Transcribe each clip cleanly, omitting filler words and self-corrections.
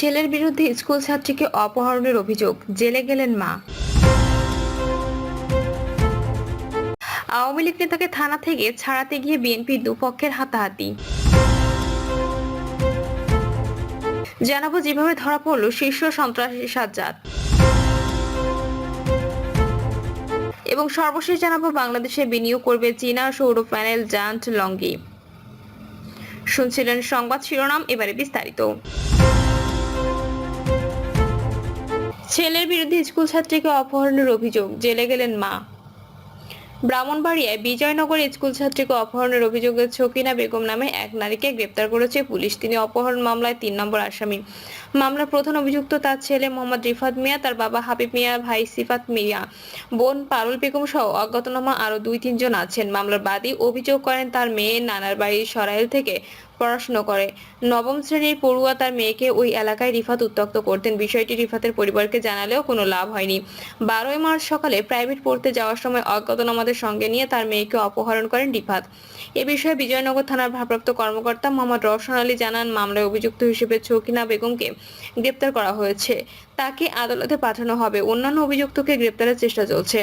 ছেলের বিরুদ্ধে স্কুল ছাত্রীকে অপহরণের অভিযোগ, জেলে গেলেন মা। আওয়ামী লীগ নেতাকে থানা থেকে ছাড়াতে গিয়ে বিএনপির দুপক্ষের হাতাহাতি। জানাবো যেভাবে ধরা পড়ল শীর্ষ সন্ত্রাসী সাজ্জাদ। এবং সর্বশেষ জানাবো বাংলাদেশে বিনিয়োগ করবে চীনা সৌর প্যানেল জায়ান্ট লংগি। শুনছিলেন সংবাদ শিরোনাম, এবারে বিস্তারিত। ছেলের বিরুদ্ধে স্কুল ছাত্রীকে অপহরণের অভিযোগ, জেলে গেলেন মা। ব্রাহ্মণবাড়িয়ায় বিজয়নগর স্কুল ছাত্রীকে অপহরণের অভিযোগে ছকিনা বেগম নামে এক নারীকে গ্রেপ্তার করেছে পুলিশ। তিনি অপহরণ মামলায় ৩ নম্বর আসামি। মামলার প্রধান অভিযুক্ত তার ছেলে মোহাম্মদ রিফাত মিয়া, তার বাবা হাবিব মিয়া, ভাই সিফাত মিয়া, বোন পারুল বেগম সহ অজ্ঞাতনামা আরো ২-৩ জন আছেন। মামলার বাদী অভিযোগ করেন তার মেয়ে নানার বাড়ি সরাইল থেকে পড়াশোনা করে। নবম শ্রেণীর পড়ুয়া তার মেয়েকে ওই এলাকায় রিফাত উত্ত্যক্ত করতেন। বিষয়টি রিফাতের পরিবারকে জানালেও কোনো লাভ হয়নি। ১২ মার্চ সকালে প্রাইভেট পড়তে যাওয়ার সময় অজ্ঞাতনামাদের সঙ্গে নিয়ে তার মেয়েকে অপহরণ করেন রিফাত। এ বিষয়ে বিজয়নগর থানার ভারপ্রাপ্ত কর্মকর্তা মোহাম্মদ রওশন আলী জানান, মামলায় অভিযুক্ত হিসেবে ছকিনা বেগমকে গ্রেপ্তার করা হয়েছে। তাকে আদালতে পাঠানো হবে। অন্যান্য অভিযুক্তকে গ্রেপ্তারের চেষ্টা চলছে।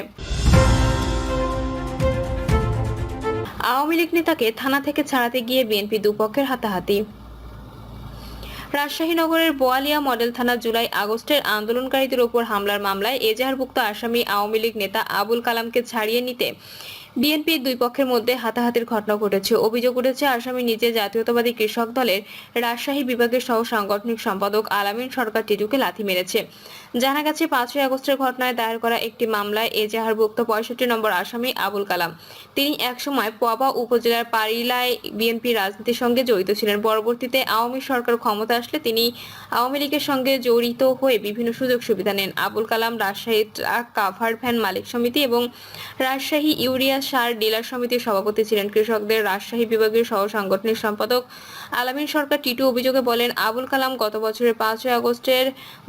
আওয়ামী লীগ নেতাকে থানা থেকে ছাড়াতে গিয়ে বিএনপি দুপক্ষের হাতাহাতি। রাজশাহী নগরের বোয়ালিয়া মডেল থানা জুলাই-আগস্টের আন্দোলনকারীদের ওপর হামলার মামলায় এজাহারভুক্ত আসামি আওয়ামী লীগ নেতা আবুল কালামকে ছাড়িয়ে নিতে বিএনপির দুই পক্ষের মধ্যে হাতাহাতির ঘটনা ঘটেছে। অভিযোগ উঠেছে, আসামি নিজে জাতীয়তাবাদী কৃষক দলের রাজশাহী বিভাগের সহ সাংগঠনিক সম্পাদক আলামিন সরকার টিটুকে লাথি মেরেছে। জানা গেছে, ৫ই আগস্টের ঘটনায় দায়ের করা একটি মামলায় এজাহারভুক্ত ৬৫ নম্বর আসামি আবুল কালাম। তিনি একসময় পবা উপজেলার পারিলায় বিএনপি রাজনীতির সঙ্গে জড়িত ছিলেন। পরবর্তীতে আওয়ামী সরকার ক্ষমতা আসলে তিনি আওয়ামী লীগের সঙ্গে জড়িত হয়ে বিভিন্ন সুযোগ সুবিধা নেন। Abul Kalam Rajshahi truck cover van মালিক সমিতি এবং রাজশাহী ইউরিয়া সার ডিলার সমিতির সভাপতি ছিলেন। কৃষকদের রাজশাহী বিভাগের সহ সাংগঠনিক সম্পাদক আলামিন সরকার টিটু অভিযোগে বলেন, আবুল কালাম গত বছরের ৫ই আগস্টের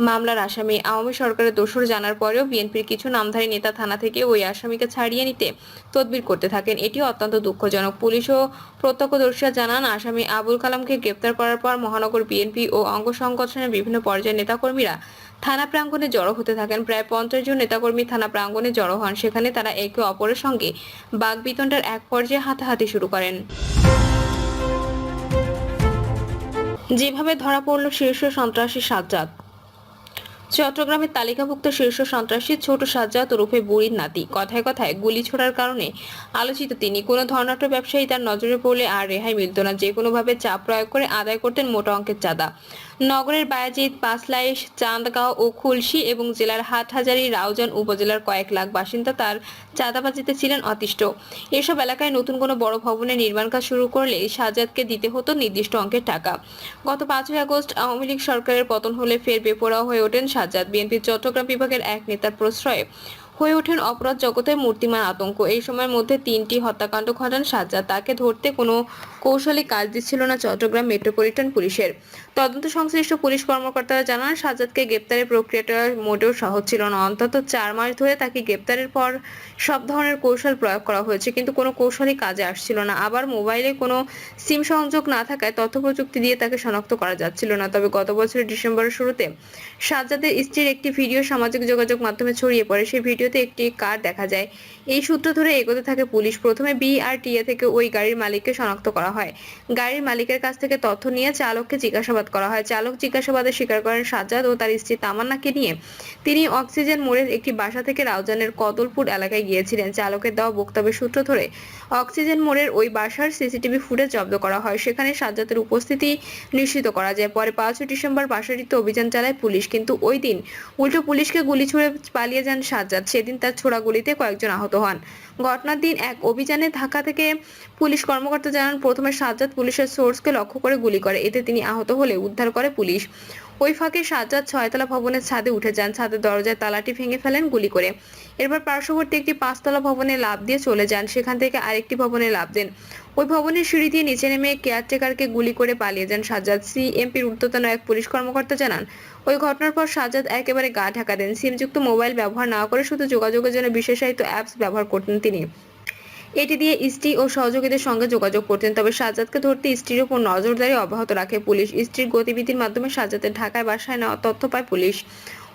মামলার আসামি। আওয়ামী সরকারের দোসর জানার পরেও বিএনপির কিছু নামধারী নেতা থানা থেকে ওই আসামিকে ছাড়িয়ে নিতে তদবির করতে থাকেন। এটি অত্যন্ত দুঃখজনক। পুলিশ ও প্রত্যক্ষদর্শীরা জানান, আসামি আবুল কালামকে গ্রেপ্তার করার পর মহানগর বিএনপি ও অঙ্গ সংগঠনের বিভিন্ন পর্যায়ের নেতাকর্মীরা থানা প্রাঙ্গণে জড়ো হতে থাকেন। প্রায় ৫০ জন নেতাকর্মী থানা প্রাঙ্গণে জড়ো হন। সেখানে তারা একে অপরের সঙ্গে বাকবিতণ্ডার এক পর্যায়ে হাতাহাতি শুরু করেন। যেভাবে ধরা পড়ল শীর্ষ সন্ত্রাসী সাজ্জাদ। চট্টগ্রামের তালিকাভুক্ত শীর্ষ সন্ত্রাসী ছোট সাজ্জাদ ওরফে বুড়ির নাতি। কথায় কথায় গুলি ছোড়ার কারণে আলোচিত তিনি। কোনো ধর্নাঢ্য ব্যবসায়ী তার নজরে পড়লে আর রেহাই মিলত না। যে কোনোভাবে চাপ প্রয়োগ করে আদায় করতেন মোটা অঙ্কের চাঁদা। নগরের বায়াজিৎ, পাঁচলাইশ, চান্দগাঁও ও খুলশী এবং জেলার হাটহাজারী, রাউজান উপজেলার কয়েক লাখ বাসিন্দা তার চাঁদাবাজিতে ছিলেন অতিষ্ঠ। এসব এলাকায় নতুন কোনো বড় ভবনের নির্মাণ কাজ শুরু করলে সাজ্জাদকে দিতে হতো নির্দিষ্ট অঙ্কের টাকা। গত ৫ই আগস্ট আওয়ামী লীগ সরকারের পতন হলে ফের বেপরোয়া হয়ে ওঠেন সাজ্জাদ। বিএনপির চট্টগ্রাম বিভাগের এক নেতার প্রশ্রয়ে হয়ে ওঠেন অপরাধ জগতের মূর্তিমান আতঙ্ক। এই সময়ের মধ্যে ৩টি হত্যাকাণ্ড ঘটান সাজ্জাদ। তাকে ধরতে কোনো কৌশলী কাজ দিচ্ছিল না চট্টগ্রাম মেট্রোপলিটন পুলিশের। তদন্ত সংশ্লিষ্ট পুলিশ কর্মকর্তারা জানান, সাজ্জাদকে গ্রেপ্তারের প্রক্রিয়াটা মোটেও সহজ ছিল না। অন্তত ৪ মাস ধরে তাকে গ্রেপ্তারের পর সব ধরনের কৌশল প্রয়োগ করা হয়েছে, কিন্তু কোনো কৌশলী কাজে আসছিল না। আবার মোবাইলে কোনো সিম সংযোগ না থাকায় তথ্য প্রযুক্তি দিয়ে তাকে শনাক্ত করা যাচ্ছিল না। তবে গত বছরের ডিসেম্বরের শুরুতে সাজ্জাদের স্ত্রীর একটি ভিডিও সামাজিক যোগাযোগ মাধ্যমে ছড়িয়ে পড়ে। সেই ভিডিওতে একটি কার দেখা যায়। এই সূত্র ধরে এগোতে থাকে পুলিশ। প্রথমে বিআরটিএ থেকে ওই গাড়ির মালিককে শনাক্ত করা হয়। গাড়ির মালিকের কাছ থেকে তথ্য নিয়ে চালককে জিজ্ঞাসাবাদ করা হয়। চালক জিজ্ঞাসাবাদে স্বীকার করেন, সাজ্জাদ ও তার স্ত্রী তামান্নাকে নিয়ে তিনি অক্সিজেন মোড়ের একটি বাসা থেকে রাউজানের কদলপুর এলাকায় গিয়েছিলেন। চালকের দেওয়া বক্তব্যের সূত্র ধরে অক্সিজেন মোড়ের ওই বাসার সিসিটিভি ফুটেজ জব্দ করা হয়। সেখানে সাজ্জাদের উপস্থিতি নিশ্চিত করা যায়। পরে ৫ই ডিসেম্বর বাসাটিতে অভিযান চালায় পুলিশ, কিন্তু ওই দিন উল্টো পুলিশকে গুলি ছুড়ে পালিয়ে যান সাজ্জাদ। সেদিন তার ছোড়া গুলিতে কয়েকজন আহত হন। ঘটনার দিন এক অভিযানে ঢাকা থেকে পুলিশ কর্মকর্তা জানান, প্রথমে সাজ্জাদ পুলিশের সোর্সকে লক্ষ্য করে গুলি করে। এতে তিনি আহত হলে উদ্ধার করে পুলিশ। ওই ফাঁকে সাজ্জাদ ৬তলা ভবনের ছাদে উঠে যান। ছাদের দরজায় তালাটি ভেঙে ফেলেন গুলি করে। এরপর পার্শ্ববর্তী একটি ৫তলা ভবনে লাফ দিয়ে চলে যান। সেখান থেকে আরেকটি ভবনে লাফ দেন। ওই ভবনের সিঁড়ি দিয়ে নিচে নেমে কেয়ারটেকারকে গুলি করে পালিয়ে যান সাজ্জাদ। সিএমপির ঊর্ধ্বতন এক পুলিশ কর্মকর্তা জানান, ওই ঘটনার পর সাজ্জাদ একেবারে গা ঢাকা দেন। সিমযুক্ত মোবাইল ব্যবহার না করে শুধু যোগাযোগের জন্য বিশেষায়িত অ্যাপস ব্যবহার করতেন তিনি। এটি দিয়ে স্ত্রী ও সহযোগীদের সঙ্গে যোগাযোগ করতেন। তবে সাজ্জাদকে ধরতে স্ত্রীর উপর নজরদারি অব্যাহত রাখে পুলিশ। স্ত্রীর গতিবিধির মাধ্যমে সাজ্জাদের ঢাকায় বাসায় নেওয়ার তথ্য পায় পুলিশ।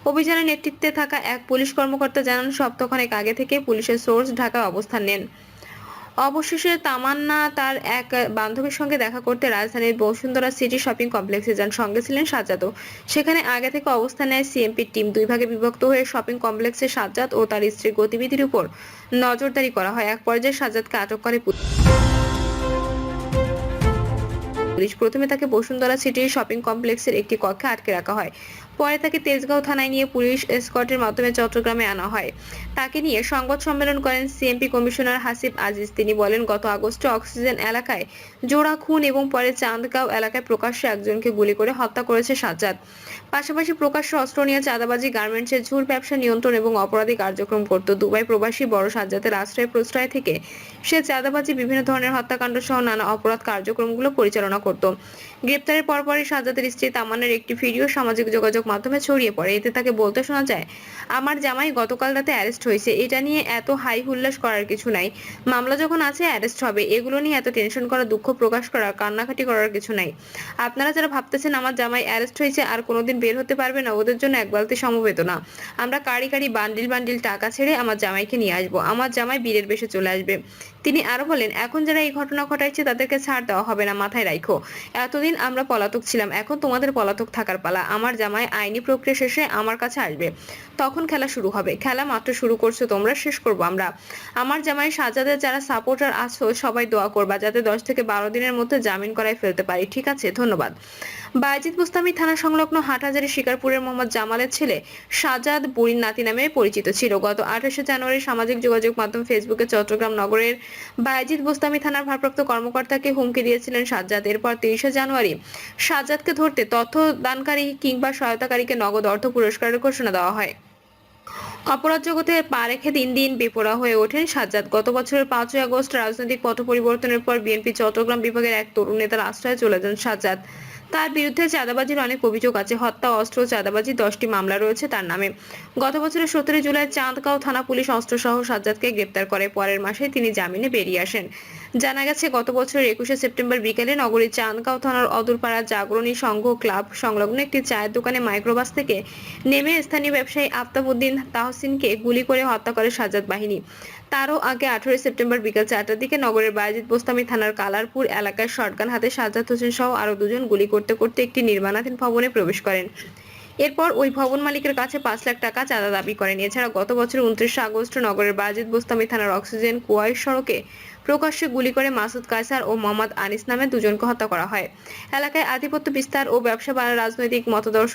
অভিযানের নেতৃত্বে থাকা এক পুলিশ কর্মকর্তা জানান, সপ্তাহখানেক আগে থেকে পুলিশের সোর্স ঢাকায় অবস্থান নেন। অবশেষে তামান্না তার এক বান্ধবীর সঙ্গে দেখা করতে রাজধানীর বসুন্ধরা সিটি শপিং কমপ্লেক্সে যান। সঙ্গে ছিলেন সাজ্জাদও। সেখানে আগে থেকে অবস্থান নেয় সিএমপির টিম। দুই ভাগে বিভক্ত হয়ে শপিং কমপ্লেক্সে সাজ্জাদ ও তার স্ত্রীর গতিবিধির উপর নজরদারি করা হয়। এক পর্যায়ে সাজ্জাদকে আটক করে পুলিশ। প্রথমে তাকে বসুন্ধরা সিটির শপিং কমপ্লেক্সের একটি কক্ষে আটকে রাখা হয়। পরে তাকে তেজগাঁও থানায় নিয়ে পুলিশ এসকর্টের মাধ্যমে চট্টগ্রামে আনা হয়। তাকে নিয়ে সংবাদ সম্মেলন করেন সিএমপি কমিশনার হাসিব আজিজ। তিনি বলেন, গত আগস্টে অক্সিজেন এলাকায় জোড়া খুন এবং পরে চান্দগাঁও এলাকায় প্রকাশ্যে একজনকে গুলি করে হত্যা করেছে সাজ্জাদ। পাশাপাশি প্রকাশ্যে অস্ত্র নিয়ে চাঁদাবাজি, গার্মেন্টসের ঝুল ব্যবসা নিয়ন্ত্রণ এবং অপরাধী কার্যক্রম করত। দুবাই প্রবাসী বড় সাজ্জাদের আশ্রয় প্রশ্রয় থেকে সে চাঁদাবাজি, বিভিন্ন ধরনের হত্যাকাণ্ড সহ নানা অপরাধ কার্যক্রমগুলো পরিচালনা করত। গ্রেপ্তারের পরপরই সাজ্জাদের স্ত্রী তামান্নার একটি ভিডিও সামাজিক যোগাযোগ মাধ্যমে ছড়িয়ে পড়ে। এতে তাকে বলতে শোনা যায়, আমার জামাই গতকাল রাতে অ্যারেস্ট হয়েছে, এটা নিয়ে এত হাই হুল্লাস করার কিছু নাই। মামলা যখন আছে অ্যারেস্ট হবে, এগুলো নিয়ে এত টেনশন করা, দুঃখ প্রকাশ করা, কান্নাকাটি করার কিছু নাই। আপনারা যারা ভাবতেছেন আমার জামাই অ্যারেস্ট হয়েছে আর কোনোদিন বের হতে পারবে না, ওদের জন্য এক বালতি সমবেদনা। আমরা কাড়ি কাড়ি বান্ডিল বান্ডিল টাকা ছেড়ে আমার জামাইকে নিয়ে আসবো। আমার জামাই বীরের বেশে চলে আসবে। তিনি আরো বলেন, এখন যারা এই ঘটনা ঘটাইছে তাদেরকে ছাড় দেওয়া হবে না, মাথায় রাখো। এতদিন আমরা পলাতক ছিলাম, এখন তোমাদের পলাতক থাকার পালা। আমার জামাই আইনি প্রক্রিয়া শেষে আমার কাছে আসবে, তখন খেলা শুরু হবে। খেলা মাত্র শুরু করছো তোমরা, শেষ করবো আমরা। আমার জামাই সাজ্জাদের যারা সাপোর্টার আছো সবাই দোয়া করবা যাতে 10 থেকে 12 দিনের মধ্যে জামিন করায় ফেলতে পারি, ঠিক আছে? ধন্যবাদ। বায়েজিদ বোস্তামি থানা সংলগ্ন হাটহাজারী শিকারপুরের মোহাম্মদ জামালের ছেলে সাজ্জাদ বুড়ির নাতি নামে পরিচিত ছিল। গত 28শে জানুয়ারি সামাজিক যোগাযোগ মাধ্যম ফেসবুকে চট্টগ্রাম নগরের বায়েজিদ বোস্তামি থানার ভারপ্রাপ্ত কর্মকর্তাকে হুমকি দিয়েছিলেন সাজ্জাদ। এরপর 30শে জানুয়ারি সাজ্জাদকে ধরতে তথ্য দানকারী কিংবা সহায়তাকারীকে নগদ অর্থ পুরস্কারের ঘোষণা দেওয়া হয়। অপরাধ জগতে পা রেখে দিন দিন বেপরোয়া হয়ে ওঠেন সাজ্জাদ। গত বছরের 5ই আগস্ট রাজনৈতিক পট পরিবর্তনের পর বিএনপি চট্টগ্রাম বিভাগের এক তরুণ নেতার আশ্রয়ে চলে যান সাজ্জাদ। তার বিরুদ্ধে চাঁদাবাজির অনেক অভিযোগ আছে। হত্যা, অস্ত্র, চাঁদাবাজি 10টি মামলা রয়েছে তার নামে। গত বছরের 17 জুলাই চাঁদগাঁও থানা পুলিশ অস্ত্রসহ সাজ্জাদকে গ্রেপ্তার করে। পরের মাসে তিনি জামিনে বেরিয়ে আসেন। জানা গেছে, গত বছরের 21শে সেপ্টেম্বর বিকেলে নগরীর চাঁদগাঁও থানার অদূরপাড়া জাগরণী সংঘ ক্লাব সংলগ্ন একটি চায়ের দোকানে মাইক্রোবাস থেকে নেমে স্থানীয় ব্যবসায়ী আফতাবউদ্দিন তাহসিনকে গুলি করে হত্যা করে সাজ্জাদ বাহিনী। তারও আগে 18 সেপ্টেম্বর বিকেল 4টার দিকে নগরের বায়েজিদ বোস্তামি থানার কালারপুর এলাকায় শটগান হাতে সাজ্জাদ হোসেন সহ আরো দুজন গুলি করতে করতে একটি নির্মাণাধীন ভবনে প্রবেশ করেন। এরপর ওই ভবন মালিকের কাছে 5 লাখ টাকা চাঁদা দাবি করেন। এছাড়া গত বছরের 29শে আগস্ট নগরের বায়েজিদ বোস্তামি থানার অক্সিজেন কুয়াইশ সড়কে প্রকাশ্যে গুলি করে মাসুদ কায়সার ও মোহাম্মদ আনিস নামে দুজনকে হত্যা করা হয়। এলাকায় আধিপত্য বিস্তার ও ব্যবসা বাড়ার রাজনৈতিক মতাদর্শ